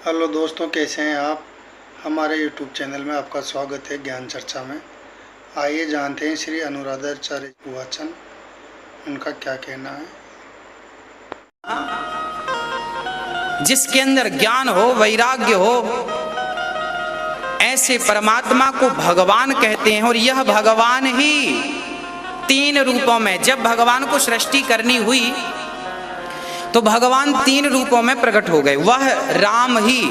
Hello दोस्तों, कैसे हैं आप। हमारे यूट्यूब चैनल में आपका स्वागत है ज्ञान चर्चा में। आइए जानते हैं श्री अनुराधाचार्य वाचन, उनका क्या कहना है। जिसके अंदर ज्ञान हो, वैराग्य हो, ऐसे परमात्मा को भगवान कहते हैं। और यह भगवान ही तीन रूपों में, जब भगवान को सृष्टि करनी हुई तो भगवान तीन रूपों में प्रकट हो गए। वह राम ही,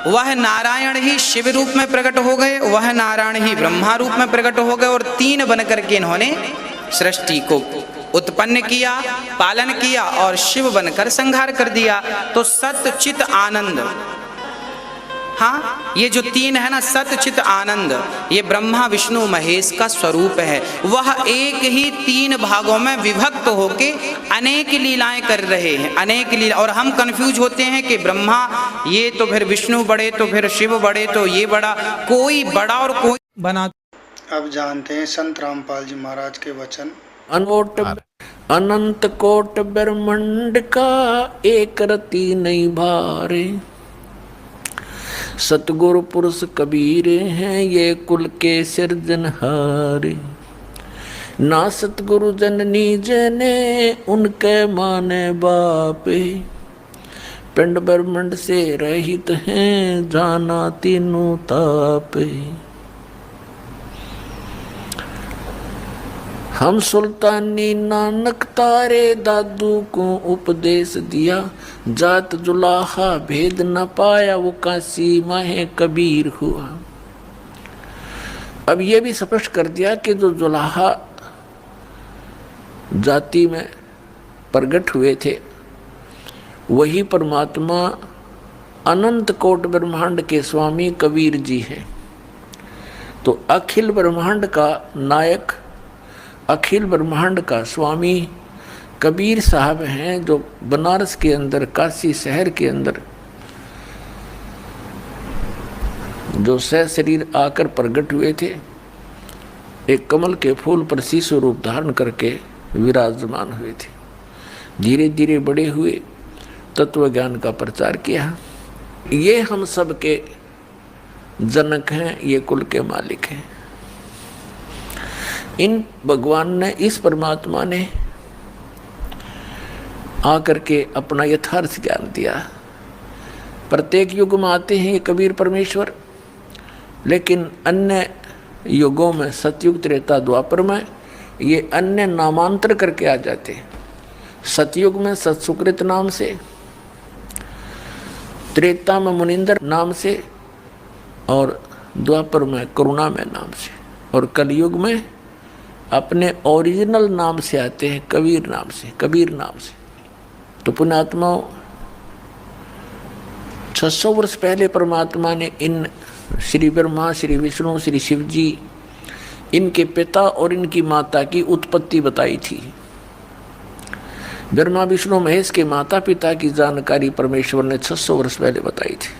वह नारायण ही शिव रूप में प्रकट हो गए, वह नारायण ही ब्रह्मा रूप में प्रकट हो गए, और तीन बनकर के इन्होंने सृष्टि को उत्पन्न किया, पालन किया और शिव बनकर संहार कर दिया। तो सत चित आनंद, हाँ, ये जो तीन है ना, सत चित आनंद, ये ब्रह्मा विष्णु महेश का स्वरूप है। वह एक ही तीन भागों में विभक्त होके अनेक लीलाएं कर रहे हैं, अनेक लीला। और हम कंफ्यूज होते हैं कि ब्रह्मा ये तो फिर विष्णु बड़े, तो फिर शिव बड़े, तो ये बड़ा, कोई बड़ा और कोई बना। अब जानते हैं संत रामपाल जी महाराज के वचन। अनंत कोट ब्रह्मांड का एक रति नहीं भारे, सतगुरु पुरुष कबीरे हैं ये कुल के सिरजनहारे। ना सतगुरु जननी जने उनके माने बापे, पिंड ब्रह्मांड से रहित हैं जाना तीनों तापे। हम सुल्तानी नानक तारे दादू को उपदेश दिया, जात जुलाहा भेद न पाया वो काशी माहे कबीर हुआ। अब ये भी स्पष्ट कर दिया कि जो जुलाहा जाति में प्रकट हुए थे वही परमात्मा अनंत कोट ब्रह्मांड के स्वामी कबीर जी हैं। तो अखिल ब्रह्मांड का नायक, अखिल ब्रह्मांड का स्वामी कबीर साहब हैं, जो बनारस के अंदर, काशी शहर के अंदर जो सह शरीर आकर प्रकट हुए थे, एक कमल के फूल पर शिशु रूप धारण करके विराजमान हुए थे। धीरे धीरे बड़े हुए, तत्व ज्ञान का प्रचार किया। ये हम सब के जनक हैं, ये कुल के मालिक हैं। इन भगवान ने, इस परमात्मा ने आकर के अपना यथार्थ ज्ञान दिया। प्रत्येक युग में आते हैं ये कबीर परमेश्वर, लेकिन अन्य युगों में, सतयुग त्रेता द्वापर में, ये अन्य नामांतर करके आ जाते हैं। सतयुग में सत्सुकृत नाम से, त्रेता में मुनिंदर नाम से, और द्वापर में करुणा में नाम से, और कलयुग में अपने ओरिजिनल नाम से आते हैं, कबीर नाम से, कबीर नाम से। तो पुण्यात्माओं, 600 वर्ष पहले परमात्मा ने इन श्री ब्रह्मा, श्री विष्णु, श्री शिव जी, इनके पिता और इनकी माता की उत्पत्ति बताई थी। ब्रह्मा विष्णु महेश के माता पिता की जानकारी परमेश्वर ने 600 वर्ष पहले बताई थी।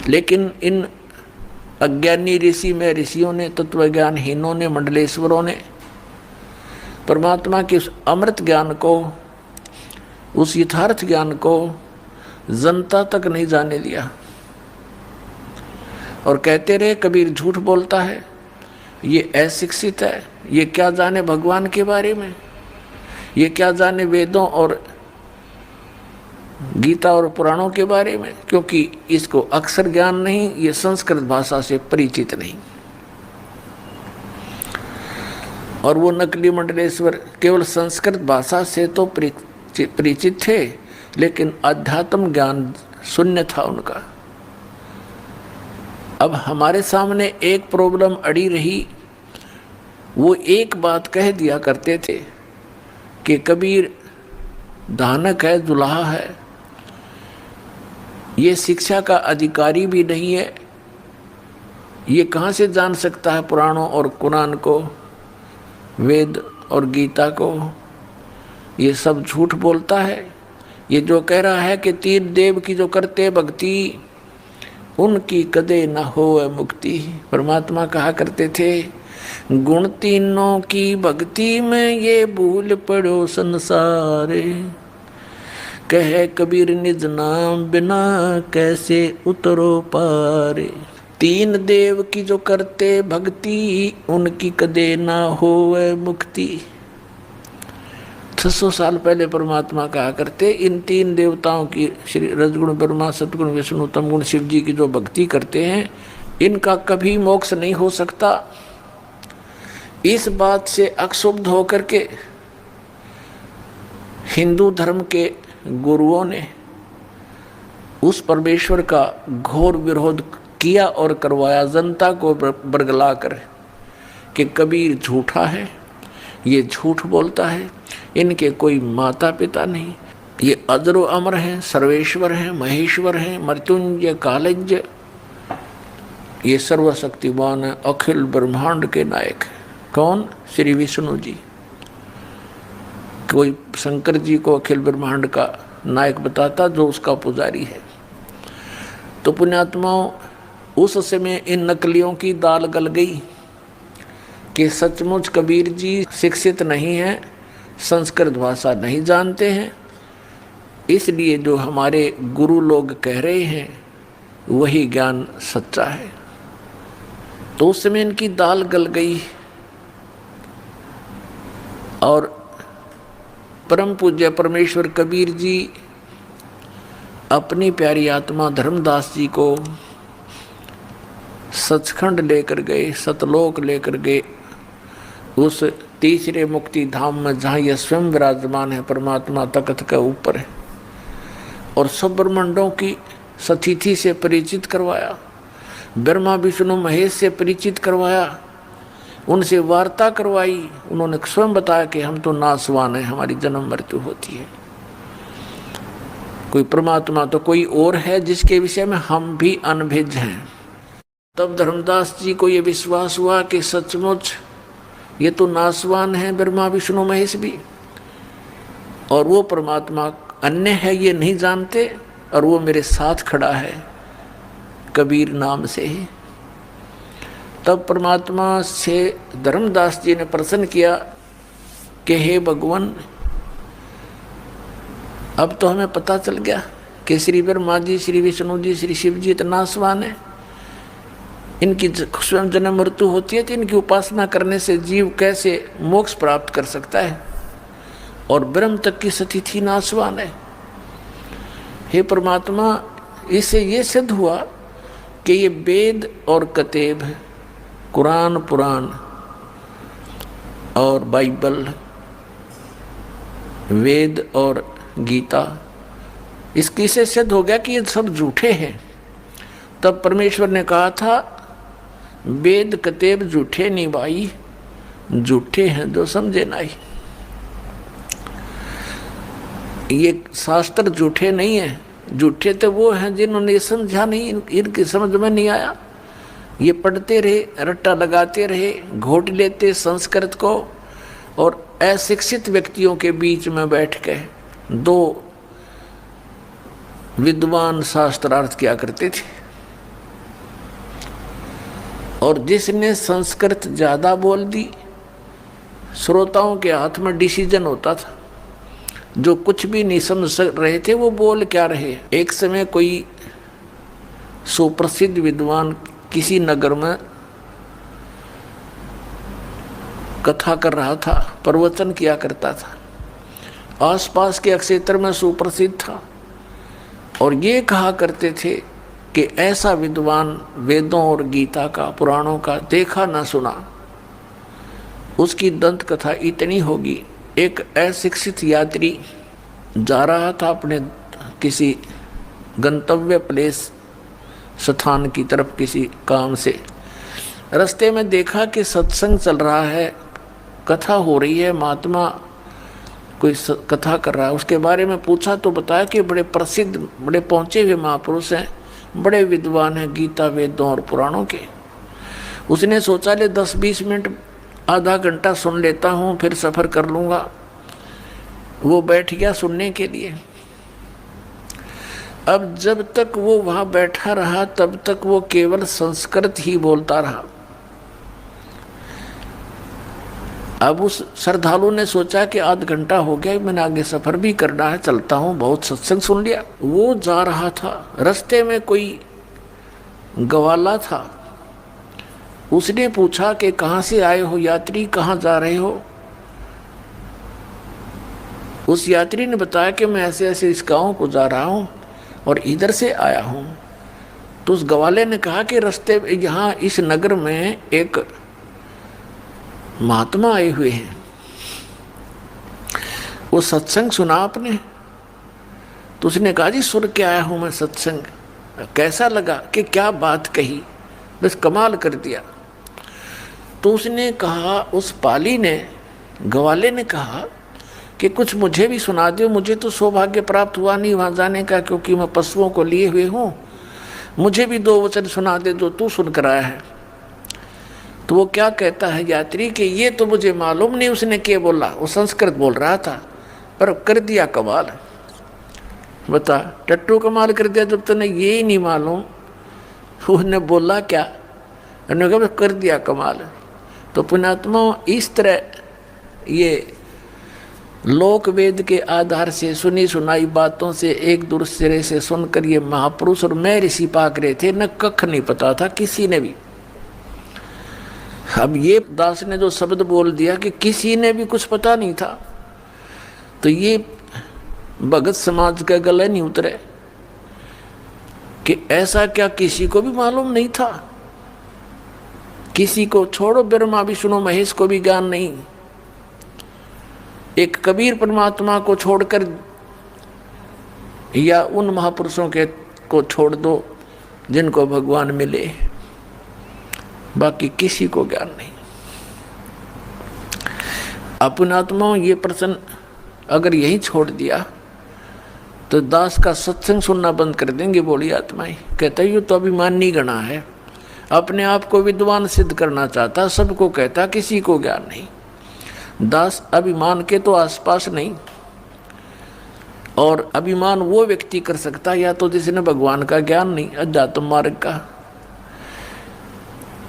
लेकिन इन अज्ञानी ऋषि में, ऋषियों ने, तत्वज्ञानहीनों ने, मंडलेश्वरों ने परमात्मा के उस अमृत ज्ञान को, उस यथार्थ ज्ञान को जनता तक नहीं जाने दिया, और कहते रहे कबीर झूठ बोलता है, ये अशिक्षित है, ये क्या जाने भगवान के बारे में, ये क्या जाने वेदों और गीता और पुराणों के बारे में, क्योंकि इसको अक्षर ज्ञान नहीं, ये संस्कृत भाषा से परिचित नहीं। और वो नकली मंडलेश्वर केवल संस्कृत भाषा से तो परिचित थे, लेकिन अध्यात्म ज्ञान शून्य था उनका। अब हमारे सामने एक प्रॉब्लम अड़ी रही, वो एक बात कह दिया करते थे कि कबीर दानक है, दुल्हा है, ये शिक्षा का अधिकारी भी नहीं है, ये कहाँ से जान सकता है पुराणों और कुरान को, वेद और गीता को, ये सब झूठ बोलता है। ये जो कह रहा है कि तीन देव की जो करते भक्ति उनकी कदे न हो मुक्ति। परमात्मा कहा करते थे, गुण तीनों की भक्ति में ये भूल पड़ो संसारे, कहे कबीर निज नाम बिना कैसे उतरो पारे। तीन देव की जो करते भक्ति उनकी कदे ना होवे मुक्ति। 600 साल पहले परमात्मा कहा करते इन तीन देवताओं की, श्री रजगुण ब्रह्मा, सतगुण विष्णु, तमगुण शिव जी की जो भक्ति करते हैं इनका कभी मोक्ष नहीं हो सकता। इस बात से अक्षुब्ध होकर के हिंदू धर्म के गुरुओं ने उस परमेश्वर का घोर विरोध किया और करवाया, जनता को बरगला कर कि कबीर झूठा है, ये झूठ बोलता है, इनके कोई माता पिता नहीं, ये अजरो अमर हैं, सर्वेश्वर हैं, महेश्वर हैं, मृत्युंजय कालज्य, ये सर्वशक्तिमान है, अखिल ब्रह्मांड के नायक। कौन? श्री विष्णु जी। कोई शंकर जी को अखिल ब्रह्मांड का नायक बताता जो उसका पुजारी है। तो पुण्यात्माओं, उस समय इन नकलियों की दाल गल गई कि सचमुच कबीर जी शिक्षित नहीं हैं, संस्कृत भाषा नहीं जानते हैं, इसलिए जो हमारे गुरु लोग कह रहे हैं वही ज्ञान सच्चा है। तो उस समय इनकी दाल गल गई और परम पूज्य परमेश्वर कबीर जी अपनी प्यारी आत्मा धर्मदास जी को सचखंड लेकर गए, सतलोक लेकर गए, उस तीसरे मुक्ति धाम में जहाँ यह स्वयं विराजमान है, परमात्मा तख्त के ऊपर है, और सब ब्रह्मांडों की सतिथि से परिचित करवाया, ब्रह्मा विष्णु महेश से परिचित करवाया, उनसे वार्ता करवाई। उन्होंने स्वयं बताया कि हम तो नासवान हैं, हमारी जन्म मृत्यु होती है, कोई परमात्मा तो कोई और है जिसके विषय में हम भी अनभिज्ञ हैं। तब धर्मदास जी को ये विश्वास हुआ कि सचमुच ये तो नासवान है ब्रह्मा विष्णु महेश भी, और वो परमात्मा अन्य है ये नहीं जानते, और वो मेरे साथ खड़ा है कबीर नाम से ही। तब परमात्मा से धर्मदास जी ने प्रश्न किया कि हे भगवान, अब तो हमें पता चल गया कि श्री ब्रह्मा जी, श्री विष्णु जी, श्री शिव जी तो नासवान है, इनकी स्वयं जन्म मृत्यु होती है, तो इनकी उपासना करने से जीव कैसे मोक्ष प्राप्त कर सकता है, और ब्रह्म तक की स्थिति नासवान है। हे परमात्मा, इससे ये सिद्ध हुआ कि ये वेद और कतेब, कुरान पुराण और बाइबल, वेद और गीता, इसकी से सिद्ध हो गया कि ये सब झूठे हैं। तब परमेश्वर ने कहा था वेद कतेब झूठे नहीं भाई, झूठे हैं जो समझे नहीं। ये शास्त्र झूठे नहीं है, झूठे तो वो हैं जिन्होंने ये समझा नहीं, इनकी समझ में नहीं आया। ये पढ़ते रहे, रट्टा लगाते रहे, घोट लेते संस्कृत को, और अशिक्षित व्यक्तियों के बीच में बैठ के दो विद्वान शास्त्रार्थ किया करते थे, और जिसने संस्कृत ज़्यादा बोल दी, श्रोताओं के हाथ में डिसीजन होता था, जो कुछ भी नहीं समझ रहे थे वो बोल क्या रहे। एक समय कोई सुप्रसिद्ध विद्वान किसी नगर में कथा कर रहा था, प्रवचन किया करता था, आसपास के क्षेत्र में सुप्रसिद्ध था, और ये कहा करते थे कि ऐसा विद्वान वेदों और गीता का, पुराणों का देखा ना सुना, उसकी दंत कथा इतनी होगी। एक अशिक्षित यात्री जा रहा था अपने किसी गंतव्य प्लेस स्थान की तरफ किसी काम से, रास्ते में देखा कि सत्संग चल रहा है, कथा हो रही है, महात्मा कोई कथा कर रहा है। उसके बारे में पूछा तो बताया कि बड़े प्रसिद्ध, बड़े पहुँचे हुए महापुरुष हैं, बड़े विद्वान हैं गीता वेदों और पुराणों के। उसने सोचा ले 10-20 मिनट, आधा घंटा सुन लेता हूँ, फिर सफ़र कर लूँगा। वो बैठ गया सुनने के लिए। अब जब तक वो वहाँ बैठा रहा तब तक वो केवल संस्कृत ही बोलता रहा। अब उस श्रद्धालु ने सोचा कि आध घंटा हो गया, मैंने आगे सफर भी करना है, चलता हूँ, बहुत सत्संग सुन लिया। वो जा रहा था, रास्ते में कोई ग्वाला था, उसने पूछा कि कहाँ से आए हो यात्री, कहाँ जा रहे हो? उस यात्री ने बताया कि मैं ऐसे ऐसे इस गांव को जा रहा हूँ और इधर से आया हूँ। तो उस ग्वाले ने कहा कि रास्ते यहाँ इस नगर में एक महात्मा आए हुए हैं, वो सत्संग सुना आपने? तो उसने कहा जी सुन के आया हूँ मैं सत्संग, कैसा लगा? कि क्या बात कही, बस कमाल कर दिया। तो उसने कहा, उस पाली ने, ग्वाले ने कहा कि कुछ मुझे भी सुना दो, मुझे तो सौभाग्य प्राप्त हुआ नहीं वहाँ जाने का, क्योंकि मैं पशुओं को लिए हुए हूँ, मुझे भी 2 वचन सुना दे जो तू सुन कर आया है। तो वो क्या कहता है यात्री कि ये तो मुझे मालूम नहीं उसने क्या बोला, वो संस्कृत बोल रहा था पर कर दिया कमाल। बता, टट्टू कमाल कर दिया जब तूने ये ही नहीं मालूम उसने बोला क्या, उन्होंने कहा कर दिया कमाल। तो पुण्यात्मा, इस तरह ये लोक वेद के आधार से सुनी सुनाई बातों से एक दूसरे से सुनकर ये महापुरुष और मैं ऋषि पाक रहे थे, न कख नहीं पता था किसी ने भी। अब ये दास ने जो शब्द बोल दिया कि किसी ने भी कुछ पता नहीं था, तो ये भगत समाज के गले नहीं उतरे कि ऐसा क्या किसी को भी मालूम नहीं था? किसी को छोड़ो, ब्रह्मा विष्णु महेश को भी ज्ञान नहीं, एक कबीर परमात्मा को छोड़कर या उन महापुरुषों के को छोड़ दो जिनको भगवान मिले, बाकी किसी को ज्ञान नहीं। अपनात्मा ये प्रश्न अगर यही छोड़ दिया तो दास का सत्संग सुनना बंद कर देंगे। बोली आत्माएं, कहता ये तो अभिमानी गणा है, अपने आप को विद्वान सिद्ध करना चाहता, सबको कहता किसी को ज्ञान नहीं। दास अभिमान के तो आसपास नहीं, और अभिमान वो व्यक्ति कर सकता या तो जिसने भगवान का ज्ञान नहीं, अध्यात्म मार्ग का,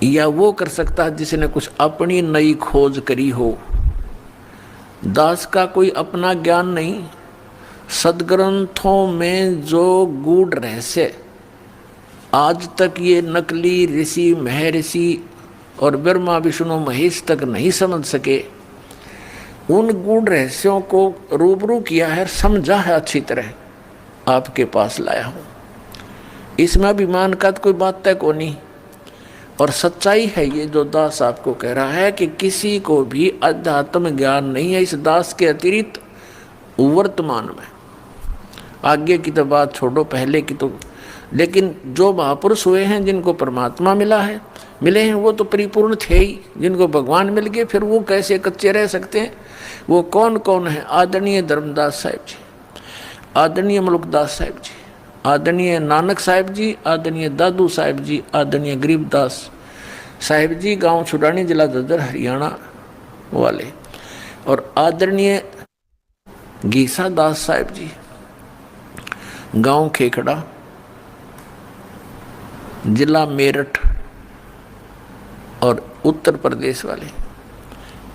या वो कर सकता है जिसने कुछ अपनी नई खोज करी हो। दास का कोई अपना ज्ञान नहीं, सदग्रंथों में जो गूढ़ रहस्य आज तक ये नकली ऋषि महर्षि और ब्रह्मा विष्णु महेश तक नहीं समझ सके, उन गूढ़ रहस्यों को रूबरू किया है, समझा है, अच्छी तरह आपके पास लाया हूँ। इसमें अभिमान का तो कोई बात तक को नहीं, और सच्चाई है ये जो दास आपको कह रहा है कि किसी को भी अध्यात्म ज्ञान नहीं है इस दास के अतिरिक्त वर्तमान में। आगे की तो बात छोड़ो, पहले की तो, लेकिन जो महापुरुष हुए हैं जिनको परमात्मा मिले हैं वो तो परिपूर्ण थे ही। जिनको भगवान मिल गए फिर वो कैसे कच्चे रह सकते हैं? वो कौन कौन है? आदरणीय धर्मदास साहिब जी, आदरणीय मलुकदास साहिब जी, आदरणीय नानक साहिब जी, आदरणीय दादू साहिब जी, आदरणीय गरीबदास साहिब जी, गांव छुड़ानी, जिला ददर, हरियाणा वाले, और आदरणीय गीसा दास साहिब जी, गांव खेखड़ा, जिला मेरठ और उत्तर प्रदेश वाले।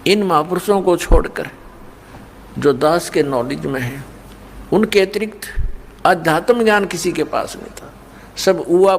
इन महापुरुषों को छोड़कर जो दास के नॉलेज में है, उनके अतिरिक्त अध्यात्म ज्ञान किसी के पास नहीं था। सब उआ